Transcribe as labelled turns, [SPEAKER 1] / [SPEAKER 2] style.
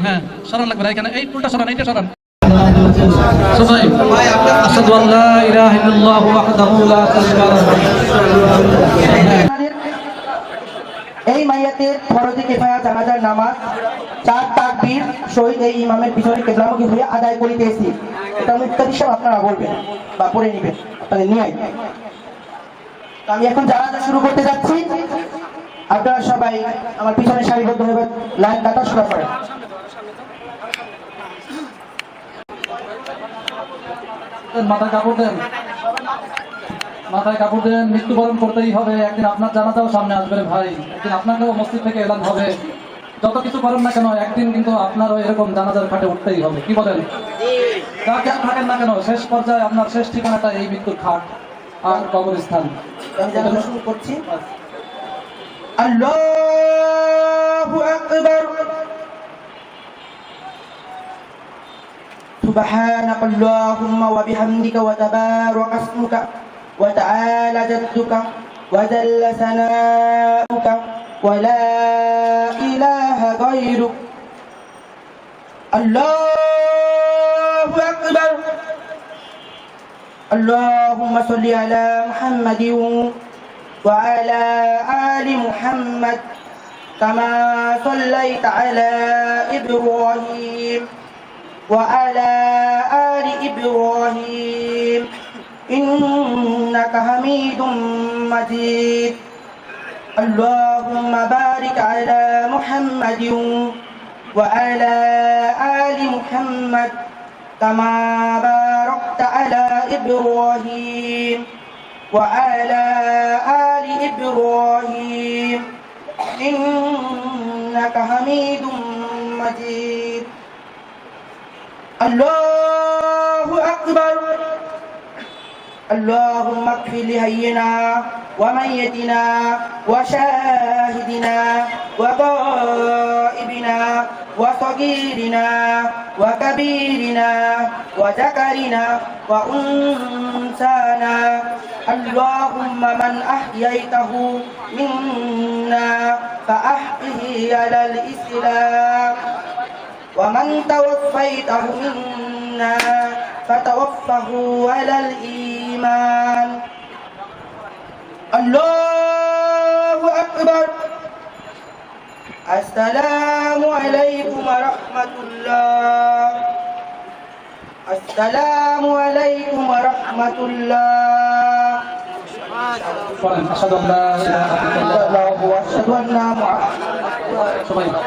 [SPEAKER 1] হ্যাঁ সরান লাগবে এখানে, এই টুলটা সরান, এইটা সরান। সবাই আশহাদু আল্লা ইলাহা ইল্লাল্লাহু ওয়াহদাহু লা শারীকা লাহু।
[SPEAKER 2] এই মাইয়াতের ফরজে কিফায়া জানাজার নামাজ 4 তাকবীর শহীদ এই ইমামের পিছনে কিবলামুখী হয়ে আদায় করিতেছি। এটা মুক্তাদি সাহেব আপনারা বলবেন বা পড়ে নেবেন আপনাদের নিয়ে। আমি এখন জানাজা শুরু করতে যাচ্ছি, আপনারা সবাই আমার পিছনে সারিবদ্ধভাবে লাইন কাটা শুরু করেন।
[SPEAKER 1] মাথায় কাপড় দেন, মাথায় কাপড় দেন। মৃত্যুবরণ করতেই হবে, একদিন আপনার জানাজাও সামনে আসবে রে ভাই, একদিন আপনাকেও মসজিদ থেকে এলান হবে। যত কিছু করেন না কেন একদিন কিন্তু আপনারও এরকম জানাজার খাটে উঠতেই হবে, কি বলেন? যা কেন থাকেন না কেন শেষ পর্যায়ে আপনার শেষ ঠিকানাটা এই মৃত্যুর খাট আর কবরস্থান।
[SPEAKER 2] জানাজা শুরু করছি। আল্লাহু আকবার। سبحانك اللهم وبحمدك وتبارك اسمك وتعالى جدك وجل ثناؤك ولا إله غيرك. الله أكبر. اللهم صل على محمد وعلى آل محمد كما صليت على إبراهيم وعلى آل إبراهيم إنك حميد مجيد. اللهم بارك على محمد وعلى آل محمد كما باركت على إبراهيم وعلى آل إبراهيم إنك حميد مجيد. الله أكبر. اللهم اغفر لحينا وميتنا وشاهدنا وغائبنا وصغيرنا وكبيرنا وذكرنا وأنثانا. اللهم من أحييته منا فأحيه على الإسلام ومن توفيته منا فتوفه على الإيمان. الله أكبر. السلام عليكم ورحمة الله. السلام عليكم ورحمة الله.
[SPEAKER 1] أشهد أن لا إله إلا الله
[SPEAKER 2] وأشهد أن محمدا رسول الله.